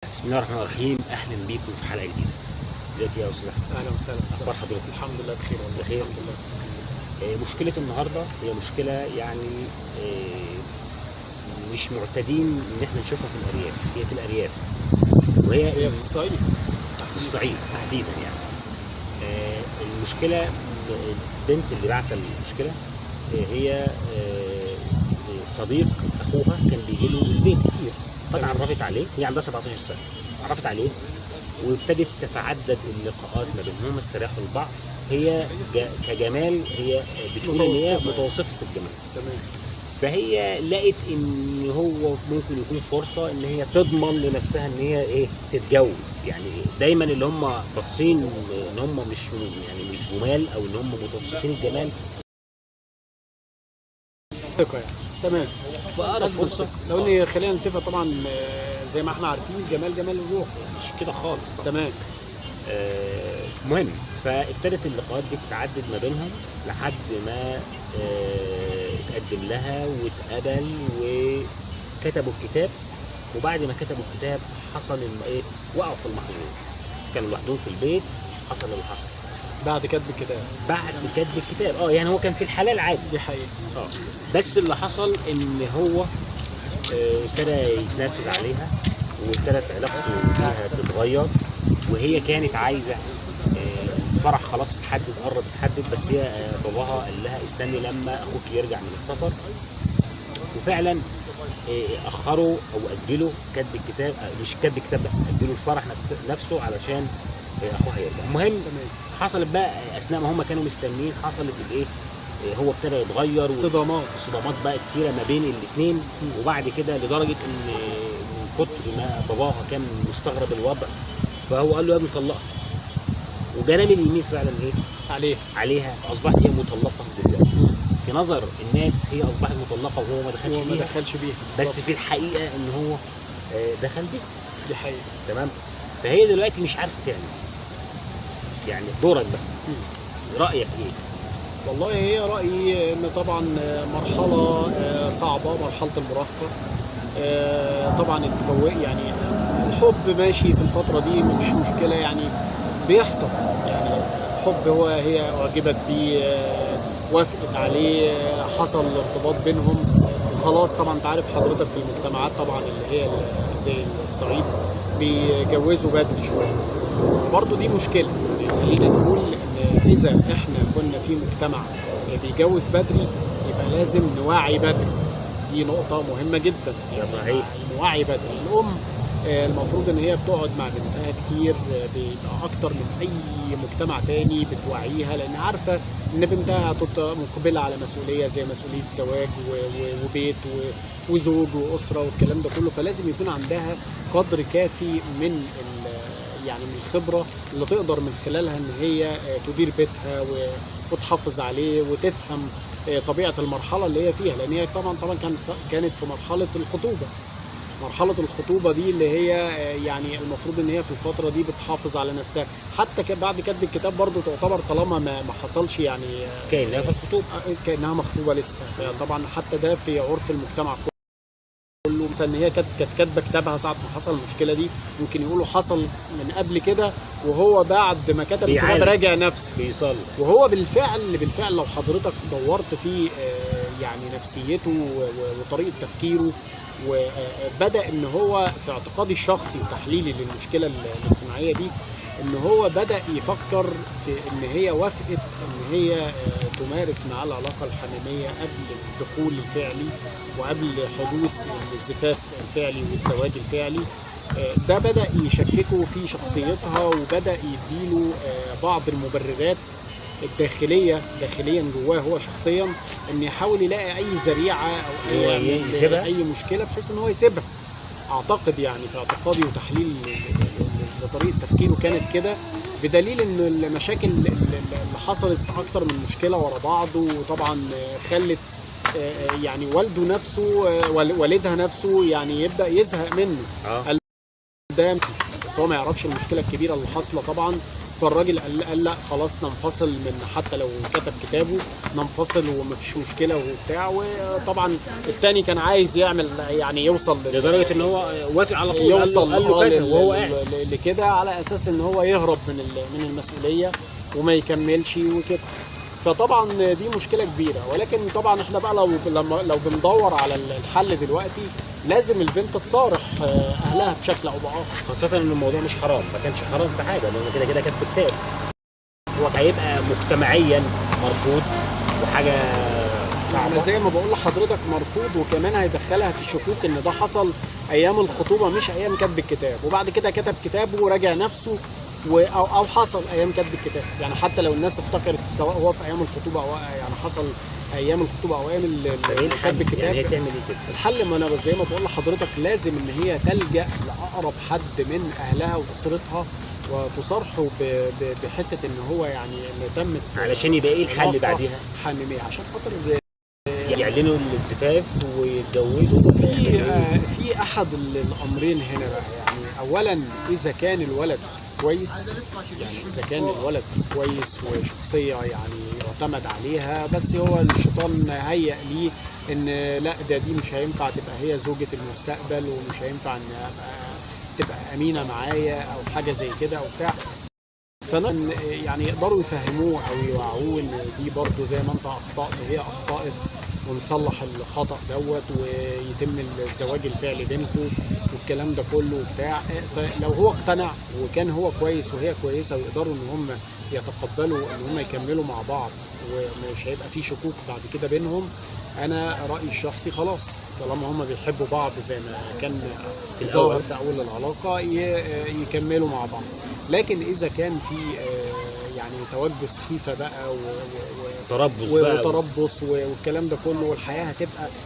بسم الله الرحمن الرحيم. اهلا بيكم في حلقه جديده. ازيك يا استاذ احمد؟ اهلا وسهلا. اخبار حضرتك؟ الحمد لله بخير والله. بخير. الحمد لله. مشكله النهارده هي مشكله يعني مش معتادين ان احنا نشوفها في الارياف. هي في الارياف وهي في الصعيد. في الصعيد تحديدا يعني. المشكله البنت اللي بعت المشكله هي صديق اخوها كان بيجي له البيت كتير، فتعرفت عليه. هي عندها 17 سنه، اتعرفت عليه وابتدت تتعدد اللقاءات ما بينهم، استراحوا لبعض. هي كجمال هي بتقول ان هي متوسطه الجمال، تمام. فهي لقت ان هو ممكن يكون فرصه ان هي تضمن لنفسها ان هي تتجوز. يعني دايما اللي هم باصين ان هم مش جمال او ان هم متوسطين الجمال يعني. تمام. فأقرب فرصه. لو ان خلينا نتفق طبعا، زي ما احنا عارفين الجمال جمال الروح، مش كده خالص. تمام. مهم. فابتدت اللقاءات دي تتعدد ما بينهم لحد ما اتقدم لها واتقبل وكتبوا الكتاب. وبعد ما كتبوا الكتاب حصل ان وقعوا في المحظور، كانوا لوحدهم في البيت. حصل اللي حصل بعد كتب الكتاب. بعد كتب الكتاب يعني هو كان في الحلال عادي. دي حقيقة. بس اللي حصل ان هو ابتدى يتنافس عليها وابتدت علاقته بيها تتغير. وهي كانت عايزه الفرح خلاص اتحدد، قرب يتحدد، بس هي باباها قال لها استني لما اخوك يرجع من السفر. وفعلا اخروا او اجلوا كتب الكتاب، مش كتب الكتاب ده، اجلوا الفرح نفسه علشان اخوها يرجع. المهم حصلت بقى اثناء ما هم كانوا مستنيين، حصلت هو ابتدى يتغير، صدامات بقى كتيره ما بين الاثنين. وبعد كده لدرجه ان من كتر ما باباها كان مستغرب الوضع فهو قال له يا ابني طلقها. وجنب اليمين فعلا عليها اصبحت هي مطلقه دلوقتي. في نظر الناس هي اصبحت مطلقه وهو ما دخلش بيها بس في الحقيقه ان هو دخل بيها. دي حقيقه. تمام. فهي دلوقتي مش عارفه تعمل. يعني دورك بقى، رايك ايه؟ والله هي رايي ان طبعا مرحله صعبه، مرحله المراهقه. طبعا يعني الحب ماشي في الفتره دي مش مشكله، يعني بيحصل. يعني الحب هي اعجبت بيه، وافقت عليه، حصل ارتباط بينهم خلاص. طبعا انت عارف حضرتك في المجتمعات طبعا اللي هي زي الصعيد بيجوزوا بدري شويه، برضه دي مشكله. يعني خلينا نقول ان اذا احنا كنا في مجتمع بيجوز بدري يبقى لازم نوعي بدري. دي نقطه مهمه جدا. صحيح. نوعي بدري. الام المفروض ان هي بتقعد مع بنتها كتير، بيبقى اكتر من اي مجتمع تاني بتوعيها، لان عارفه ان بنتها مقبله على مسؤوليه زي مسؤوليه زواج وبيت وزوج واسره والكلام ده كله. فلازم يكون عندها قدر كافي من يعني من الخبره اللي تقدر من خلالها ان هي تدير بيتها وتحافظ يعني وتفهم طبيعه المرحله اللي هي فيها، لان هي طبعا كانت في مرحله الخطوبه. مرحلة الخطوبة دي اللي هي يعني المفروض ان هي في الفترة دي بتحافظ على نفسها. حتى بعد كتب الكتاب برضو تعتبر طالما ما حصلش يعني كأنها في الخطوبة، كأنها مخطوبة لسه. طبعا حتى ده في عرف المجتمع كله. مثلا ان هي كانت كاتبة كتابها ساعة ما حصل المشكلة دي، ممكن يقولوا حصل من قبل كده، وهو بعد ما كتب الكتاب راجع نفسه بيصلي. وهو بالفعل لو حضرتك دورت في يعني نفسيته وطريقة تفكيره، وبدأ ان هو في اعتقادي الشخصي وتحليلي للمشكلة الاجتماعية دي، ان هو بدأ يفكر في ان هي وافقت ان هي تمارس معاه العلاقة الحميمية قبل الدخول الفعلي وقبل حدوث الزفاف الفعلي والزواج الفعلي. ده بدأ يشككه في شخصيتها، وبدأ يديله بعض المبررات الداخليا جواه هو شخصيا، ان يحاول يلاقي اي ذريعه او اي مشكله بحيث ان هو يسيبها. اعتقد يعني في اعتقادي وتحليل لطريقه تفكيره كانت كده، بدليل ان المشاكل اللي حصلت اكتر من مشكله ورا بعض، وطبعا خلت يعني والدها نفسه يعني يبدا يزهق منه. ده بس هو ما يعرفش المشكله الكبيره اللي حاصله طبعا. فالراجل قال لا خلاص ننفصل من، حتى لو كتب كتابه ننفصل ومفيش مشكله وبتاع. وطبعا التاني كان عايز يعمل يعني يوصل لدرجه ان هو وافق على طول، يوصل قال له كذا وهو قاعد لكده، على اساس ان هو يهرب من المسؤوليه وما يكملش وكده. فطبعا دي مشكله كبيره. ولكن طبعا احنا بقى لو بندور على الحل دلوقتي، لازم البنت تصارح اهلها بشكل او باخر. خاصه ان الموضوع مش حرام، ما كانش حرام في حاجه، لان كده كده كانت كتاب. هو هيبقى مجتمعيا مرفوض وحاجه صعبه. انا زي ما بقول لحضرتك مرفوض، وكمان هيدخلها في شكوك ان ده حصل ايام الخطوبه مش ايام كتب الكتاب، وبعد كده كتب كتابه وراجع نفسه او حصل ايام كتب الكتاب. يعني حتى لو الناس افتكرت سواء هو في ايام الخطوبه او يعني حصل ايام الخطوبه او ايام كتب الكتاب، يعني هي تعمل ايه كده؟ الحل ما انا زي ما بقول لحضرتك لازم ان هي تلجا لاقرب حد من اهلها واسرتها وتصارحه بحته ان هو يعني انه تمت، علشان يبقى ايه الحل بعديها؟ حميميه عشان خاطر يعلنوا الزفاف ويتجوزوا. في احد الامرين هنا بقى. يعني اولا اذا كان الولد كويس، يعني اذا كان الولد كويس وشخصيه يعني يعتمد عليها، بس هو الشيطان هيأ ليه ان لا دي مش هينفع تبقى هي زوجة المستقبل، ومش هينفع ان تبقى امينه معايا او حاجه زي كده او بتاع. يعني يقدروا يفهموه او يوعوه ان دي برضه زي ما انت اخطأت وهي اخطأت، ونصلح الخطأ دوت ويتم الزواج الفعلي بينكم والكلام ده كله وبتاع. فلو هو اقتنع وكان هو كويس وهي كويسه ويقدروا ان هم يتقبلوا ان هم يكملوا مع بعض ومش هيبقى في شكوك بعد كده بينهم، انا رأيي الشخصي خلاص طالما هم بيحبوا بعض زي ما كان ظاهر في اول العلاقه يكملوا مع بعض. لكن اذا كان في يعني توجس خيفه بقى وتربص والكلام ده كله، والحياه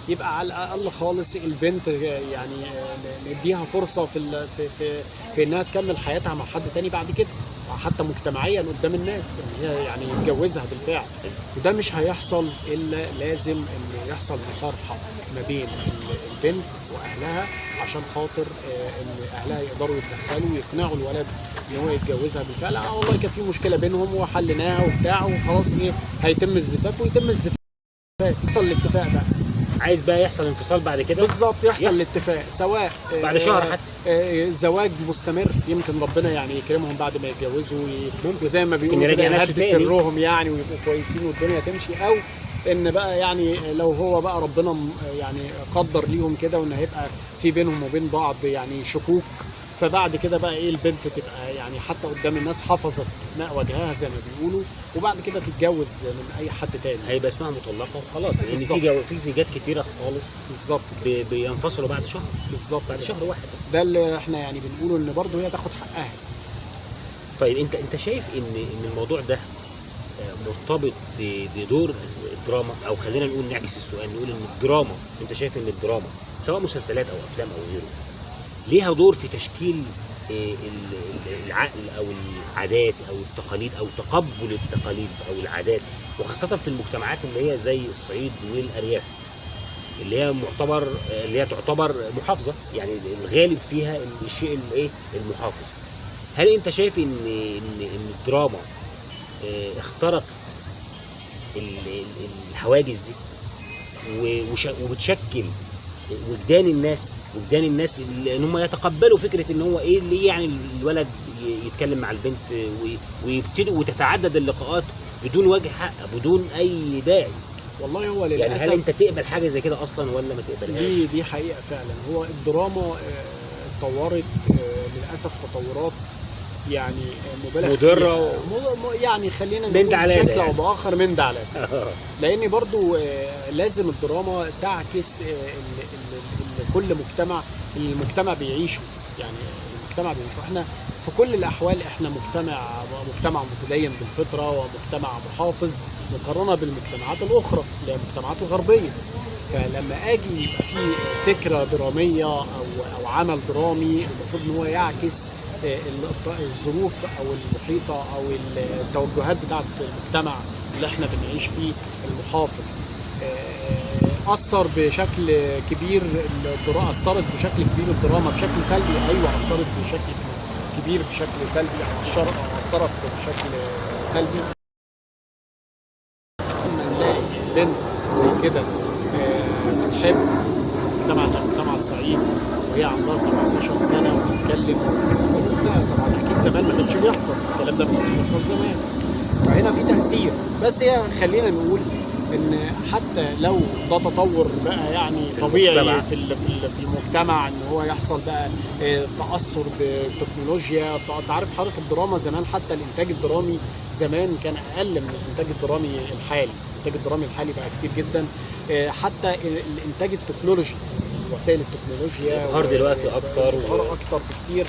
يبقى على الاقل خالص البنت يعني نديها فرصه في انها تكمل حياتها مع حد تاني بعد كده، حتى مجتمعيا قدام الناس ان هي يعني يتجوزها بالفعل. وده مش هيحصل الا لازم ان يحصل مصارحه ما بين البنت واهلها، عشان خاطر ان اهلها يقدروا يتدخلوا ويقنعوا الولد ان هو يتجوزها بالفعل. والله كانت في مشكله بينهم وحليناها وبتاع وخلاص، هيتم الزفاف ويتم الزفاف، يحصل الاتفاق بقى. عايز بقى يحصل انفصال بعد كده بالظبط، يحصل الاتفاق سواء بعد شهر حتى زواج مستمر، يمكن ربنا يعني يكرمهم بعد ما يتجوزوا وزي ما بيقولوا كده يهدي سرهم يعني ويبقوا كويسين والدنيا تمشي، او ان بقى يعني لو هو بقى ربنا يعني قدر ليهم كده وان هيبقى في بينهم وبين بعض يعني شكوك، فبعد كده بقى ايه البنت تبقى يعني حتى قدام الناس حفظت ماء وجهها زي ما بيقولوا، وبعد كده تتجوز من اي حد تاني، هيبقى اسمها مطلقه وخلاص. لان في زيجات كتيره خالص بالظبط بينفصلوا بعد شهر، بالظبط بعد شهر واحد. ده اللي احنا يعني بنقوله ان برضه هي تاخد حقها. طيب انت شايف ان الموضوع ده مرتبط بدور الدراما، او خلينا نقول نعكس السؤال نقول ان الدراما، انت شايف ان الدراما سواء مسلسلات او افلام او غيره ليها دور في تشكيل العقل او العادات او التقاليد او تقبل التقاليد او العادات، وخاصه في المجتمعات اللي هي زي الصعيد والارياف اللي هي تعتبر محافظه، يعني الغالب فيها الشيء المحافظ. هل انت شايف ان الدراما اخترقت الحواجز دي وبتشكل وجدان الناس ان هم يتقبلوا فكره ان هو ايه اللي يعني الولد يتكلم مع البنت ويبتدوا وتتعدد اللقاءات بدون وجه حق بدون اي داعي؟ والله هو للاسف يعني هل انت تقبل حاجه زي كده اصلا ولا ما تقبلهاش؟ دي حقيقه فعلا. هو الدراما اتطورت للاسف تطورات يعني مضره يعني خلينا نقول بشكل او باخر من ده على ده. لان برضو لازم الدراما تعكس كل المجتمع بيعيشه، يعني المجتمع بيعيشه. احنا في كل الاحوال احنا مجتمع متدين بالفطره ومجتمع محافظ مقارنه بالمجتمعات الاخرى اللي هي المجتمعات الغربيه. فلما اجي يبقى في فكره دراميه او عمل درامي، المفروض ان هو يعكس الظروف او المحيطه او التوجهات بتاعه المجتمع اللي احنا بنعيش فيه المحافظ. اثرت بشكل كبير الدراما بشكل سلبي، ايوه اثرت بشكل كبير. كبير بشكل سلبي او اثرت بشكل سلبي. لما نلاقي بنت زي كده بتحب مجتمع زي المجتمع الصعيدي وهي عندها 17 سنه وبتتكلم، طبعا اكيد زمان ما كانش بيحصل الكلام ده، ما كانش بيحصل زمان، فهنا في تاثير. بس هي خلينا نقول ان حتى لو ده تطور بقى يعني طبيعي في المجتمع، ان هو يحصل بقى تاثر بالتكنولوجيا. انت عارف حضرتك الدراما زمان، حتى الانتاج الدرامي زمان كان اقل من الانتاج الدرامي الحالي. الانتاج الدرامي الحالي بقى كتير جدا. حتى الانتاج التكنولوجي، وسائل التكنولوجيا ظهر دلوقتي اكتر اكتر بكتير،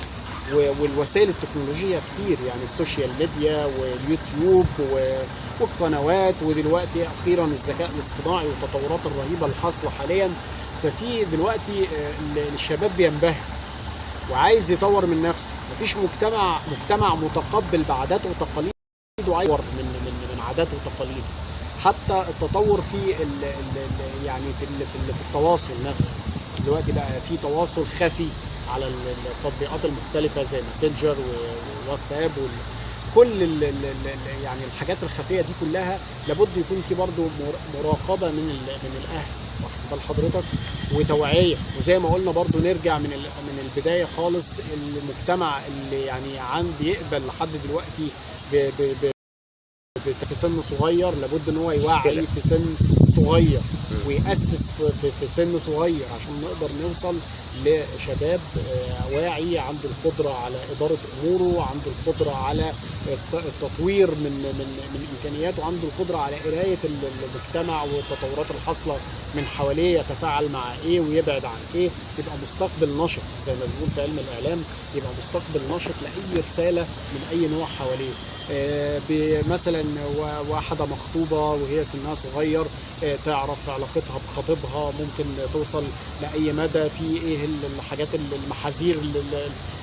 والوسائل التكنولوجية كتير، يعني السوشيال ميديا واليوتيوب والقنوات، ودلوقتي اخيرا الذكاء الاصطناعي والتطورات الرهيبة اللي حاصلة حاليا. ففي دلوقتي الشباب بينبهر وعايز يطور من نفسه. مفيش مجتمع متقبل بعادات وتقاليد وعايز يطور من عادات وتقاليد. حتى التطور في يعني في التواصل نفسه، دلوقتي بقى في تواصل خفي على التطبيقات المختلفة زي ماسنجر وواتساب كل يعني الحاجات الخفية دي كلها لابد يكون في برضو مراقبة من الأهل، واخد بال حضرتك، وتوعية. وزي ما قلنا برضو نرجع من البداية خالص، المجتمع اللي يعني بيقبل لحد دلوقتي في سن صغير لابد ان هو يوعي في سن صغير ويأسس في سن صغير عشان نقدر نوصل لشباب واعي عنده القدرة على إدارة أموره، عنده القدرة على التطوير من إمكانياته، عنده القدرة على قراية المجتمع والتطورات الحاصلة من حواليه، يتفاعل مع إيه ويبعد عن إيه، يبقى مستقبل نشط زي ما بنقول في علم الإعلام، يبقى مستقبل نشط لأي رسالة من أي نوع حواليه. مثلا واحدة مخطوبة وهي سنها صغير تعرف علاقتها بخطيبها ممكن توصل لأي مدى، في ايه الحاجات المحاذير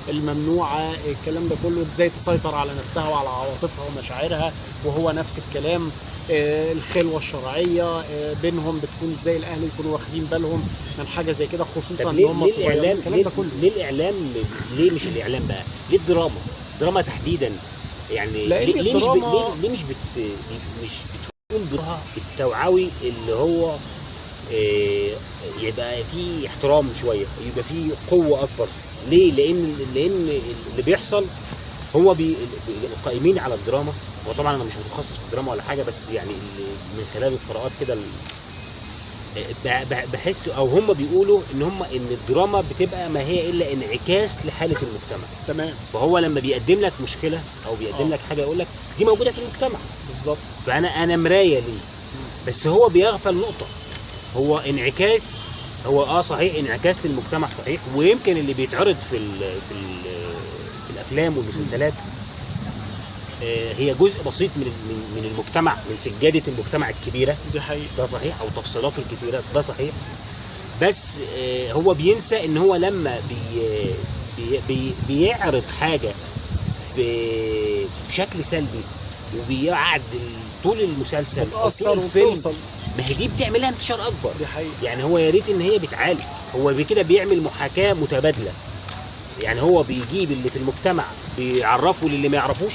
الممنوعة، الكلام ده كله، ازاي تسيطر على نفسها وعلى عواطفها ومشاعرها، وهو نفس الكلام. الخلوة الشرعية بينهم بتكون ازاي، الاهل يكونوا واخدين بالهم من حاجة زي كده، خصوصا ان هم صغيرين. الكلام ده كله ليه الاعلام؟ ليه مش الاعلام بقى؟ ليه الدراما تحديدا؟ يعني ليه مش بتكون دورها التوعوي اللي هو يبقى فيه احترام شويه، يبقى فيه قوه اكبر؟ ليه؟ لان اللي بيحصل هو القائمين على الدراما، وطبعا انا مش متخصص في الدراما ولا حاجه، بس يعني من خلال القراءات كده بحس او هم بيقولوا ان الدراما بتبقى ما هي الا انعكاس لحاله المجتمع. تمام. فهو لما بيقدم لك مشكله او بيقدم لك حاجه يقول لك دي موجوده في المجتمع بالظبط، فانا مرايه ليه. بس هو بيغفل نقطه، هو انعكاس، هو صحيح انعكاس للمجتمع صحيح، ويمكن اللي بيتعرض في الافلام والمسلسلات هي جزء بسيط من المجتمع، من سجادة المجتمع الكبيرة، دي حقيقة، ده صحيح، او تفصيلاته الكتيرة، ده صحيح. بس هو بينسى ان هو لما بيعرض حاجة بشكل سلبي وبيقعد طول المسلسل او طول الفيلم، ما هي دي بتعملها انتشار اكبر. دي حقيقة. يعني هو يا ريت ان هي بتعالج، هو كده بيعمل محاكاة متبادلة. يعني هو بيجيب اللي في المجتمع بيعرفه للي ما يعرفوش،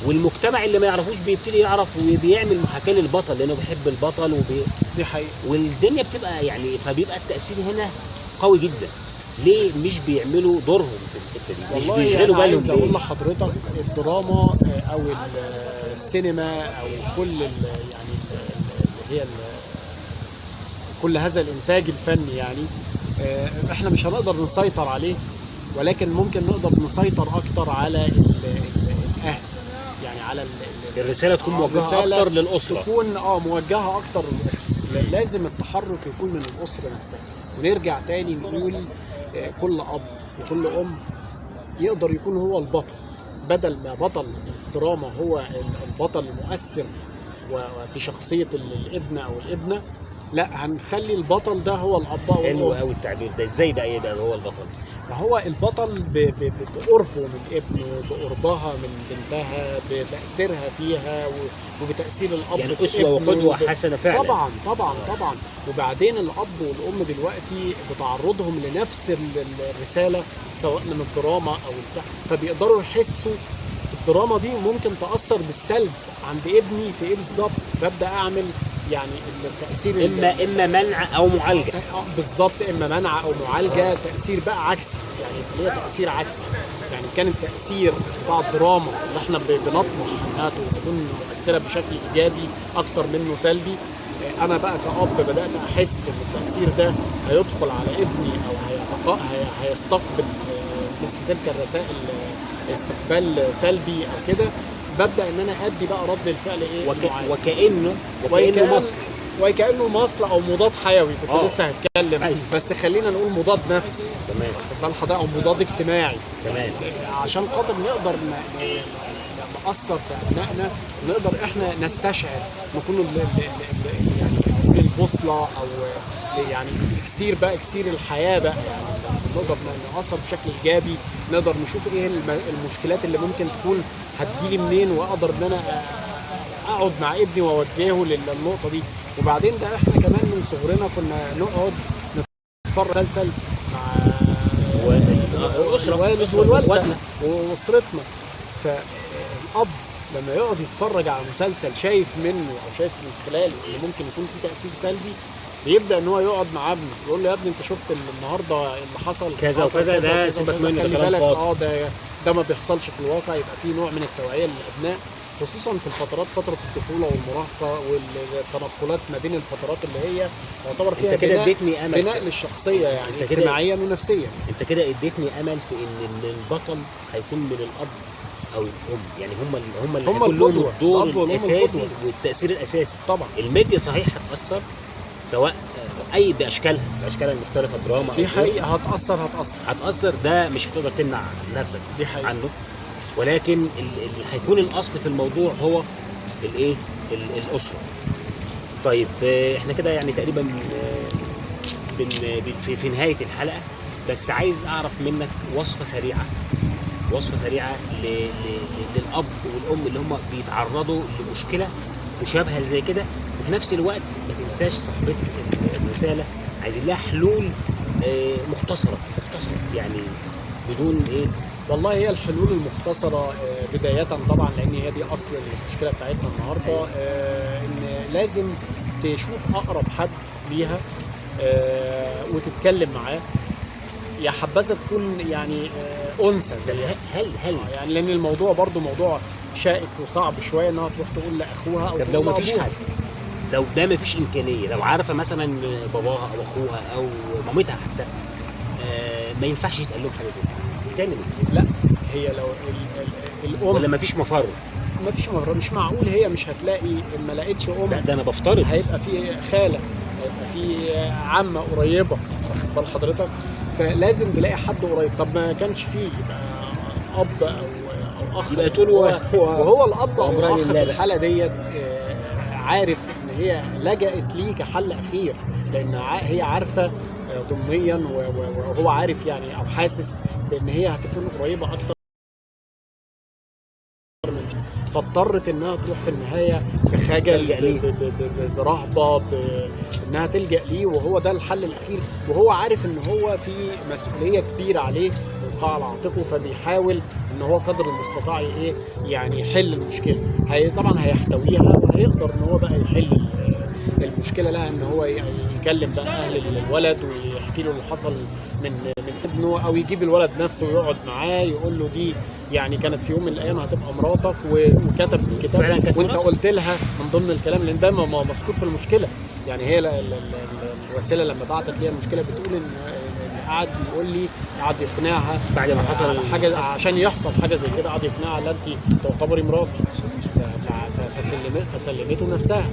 والمجتمع اللي ما يعرفوش بيبتدي يعرف وبيعمل محاكاة للبطل لانه بيحب البطل دي حقيقة. والدنيا بتبقى يعني، فبيبقى التأثير هنا قوي جدا. ليه مش بيعملوا دورهم في الحتة دي؟ مش بيشغلوا بالهم؟ عايز اقول لحضرتك الدراما او السينما او كل يعني اللي هي كل هذا الانتاج الفني، يعني احنا مش هنقدر نسيطر عليه، ولكن ممكن نقدر نسيطر اكتر على الاهل، يعني على الرسالة تكون موجهة اكتر للأسرة، تكون موجهة اكتر للأسرة. لازم التحرك يكون من الأسرة نفسها. ونرجع تاني نقول كل أب وكل أم يقدر يكون هو البطل، بدل ما بطل الدراما هو البطل المؤثر وفي شخصية الابن أو الابنة، لا، هنخلي البطل ده هو الأب. حلو قوي التعبير ده. ازاي بقى يبقى هو البطل؟ ما هو البطل بقربه من ابنه، بقربها من بنتها، بتأثيرها فيها وبتأثير الأب يعني في أسوة ابنه وقدوة حسنة فعلا. طبعا. وبعدين الأب والأم دلوقتي بتعرضهم لنفس الرسالة سواء من الدراما أو البتاع، فبيقدروا يحسوا الدراما دي ممكن تأثر بالسلب عند ابني في إيه بالظبط، فأبدأ أعمل يعني التأثير إما منع أو معالجة. بالظبط، اما منع او معالجه، تاثير بقى عكسي، يعني ليه تاثير عكسي. يعني كان التاثير بتاع الدراما اللي احنا بنطمح انها تكون مؤثره بشكل ايجابي اكتر منه سلبي، انا بقى كأب بدات احس ان التاثير ده هيدخل على ابني او هيستقبل مثل تلك الرسائل استقبال سلبي او كده، ببدا ان انا ادي بقى رد الفعل ايه وكأنه مصل، وكأنه مصل او مضاد حيوي. كنت لسه هتكلم أيوة. بس خلينا نقول مضاد نفسي، تمام، واخد بال حضرتك، او مضاد اجتماعي، تمام، عشان خاطر نقدر نأثر في ابنائنا، ونقدر احنا نستشعر، نكون يعني البوصله او يعني اكسير الحياه بقى، يعني نقدر نأثر بشكل ايجابي، نقدر نشوف ايه المشكلات اللي ممكن تكون هتجيلي منين، واقدر ان انا اقعد مع ابني واوجهه للنقطه دي. وبعدين ده احنا كمان من صغرنا كنا نقعد نتفرج مسلسل مع الوالد والوالده واسرتنا، فالاب لما يقعد يتفرج على مسلسل شايف منه او شايف من خلاله اللي ممكن يكون فيه تاثير سلبي، بيبدا ان هو يقعد مع ابنه يقول له يا ابني انت شفت النهارده اللي حصل كذا وكذا، ده سيبك منه، خلي بالك ده ما بيحصلش في الواقع. يبقى فيه نوع من التوعيه للابناء، خصوصا في فتره الطفوله والمراهقه والتنقلات ما بين الفترات اللي هي يعتبر فيها بناء للشخصيه، يعني اجتماعيا ونفسيا. انت كده اديتني امل في ان البطل هيكون من الاب او الام، يعني هم اللي هيكون لهم الدور الاساسي والتاثير الاساسي. طبعا الميديا صحيح هتاثر، سواء اي باشكالها المختلفه، دراما دي حقيقه هتاثر، ده مش هتقدر تمنع نفسك دي حقيقة عنه، ولكن اللي هيكون الاصل في الموضوع هو الايه، الاسره. طيب احنا كده يعني تقريبا في نهايه الحلقه، بس عايز اعرف منك وصفه سريعه للاب والام اللي هم بيتعرضوا لمشكله مشابهه زي كده، وفي نفس الوقت ما تنساش صاحبتك الرساله عايزين لها حلول مختصره يعني بدون ايه. والله هي الحلول المختصرة بداية طبعا، لأن هي دي أصل المشكلة بتاعتنا النهاردة، إن لازم تشوف أقرب حد ليها وتتكلم معاه، يا حبذا تكون يعني أنثى زي هل يعني، لأن الموضوع برضو موضوع شائك وصعب شوية إنها تروح تقول لأخوها أو لو ما فيش حد، لو ده ما فيش إمكانية، لو عارفة مثلا باباها أو أخوها أو مامتها حتى ما ينفعش يتقال لهم حاجة زي كده، تعمل إيه؟ لا هي لو الأم ولا ما فيش مفر، مش معقول هي مش هتلاقي، ما لقيتش أم ده أنا بفترض هيبقى في خالة، هيبقى في عمة قريبة، واخد بال حضرتك، فلازم تلاقي حد قريب. طب ما كانش فيه، يبقى أب أو أخ، يبقى تقول وهو الأب أو الأخ في الحالة ديت عارف إن هي لجأت ليه كحل أخير، لأن هي عارفة ضمنيا وهو عارف يعني أو حاسس بأن هي هتكون قريبة أكتر منه، فاضطرت إنها تروح في النهاية بخجل، برهبة، إنها تلجأ ليه، وهو ده الحل الأخير، وهو عارف إن هو في مسؤولية كبيرة عليه وقع على عاتقه، فبيحاول إن هو قدر المستطاع إيه يعني يحل المشكلة. طبعا هيحتويها وهيقدر إن هو بقى يحل المشكلة لها، إن هو يكلم بقى أهل الولد ويحكي له اللي حصل من ابنه، أو يجيب الولد نفسه ويقعد معاه يقول له دي يعني كانت في يوم من الأيام هتبقى مراتك، وكتب الكتاب وأنت قلت لها من ضمن الكلام، لأن ده مذكور في المشكلة. يعني هي الرسالة لما بعتت لي المشكلة بتقول إن قعد يقول لي، قعد يقنعها بعد ما حصل حاجة عشان يحصل حاجة زي كده، قعد يقنعها لا أنت تعتبري مراتي، فسلمته نفسها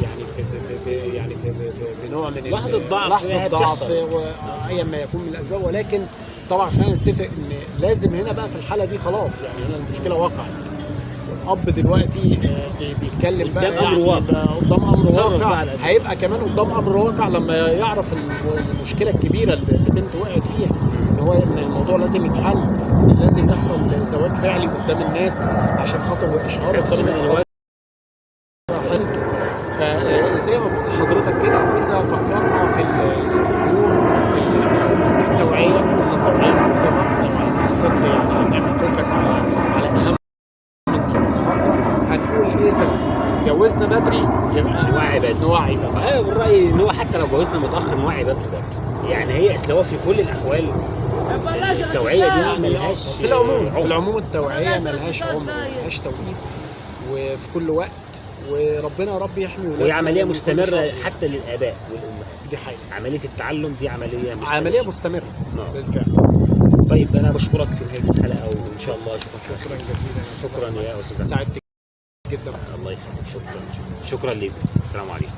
يعني بنوع من لحظة ضعف وايا ما يكون من الاسباب. ولكن طبعا خلينا نتفق ان لازم هنا بقى في الحالة دي خلاص، يعني هنا المشكلة وقعت اب دلوقتي بيتكلم بقى قدام أمر واقع. يبقى قدام امر تصرف واقع، بقى على قد. هيبقى كمان قدام امر واقع لما يعرف المشكله الكبيره اللي البنت وقعت فيها، ان هو ان الموضوع لازم يتحل، لازم يحصل زواج فعلي قدام الناس عشان خاطر اشهار قدام الناس. فزي ما بقول لحضرتك كده، واذا فكرنا في الامور التوعيه من الصغر، لو عايزين نحط يعني نعمل فوكس على اهم من دي النهارده، هنقول اذا جوزنا بدري يبقى نوعي بدري. نوعي بدري. انا بالراي ان هو حتى لو جوزنا متاخر نوعي بدري برضه، يعني هي اصل هو في كل الاحوال التوعيه دي ملهاش في العموم عمر. في العموم التوعيه ملهاش عمر وملهاش توقيت، وفي كل وقت، وربنا يا رب يحمي ولادنا. وهي عمليه من كل مستمره شر. حتى للاباء والامهات. دي حقيقه، عمليه التعلم دي عمليه مستمره. عمليه مستمره نعم. بالفعل. طيب انا بشكرك في نهايه الحلقه، وان شاء الله اشوفك شكرا جزيلا. شكرا يا استاذ. سعدت جدا. الله يخليك. شكرا ليكم. السلام عليكم.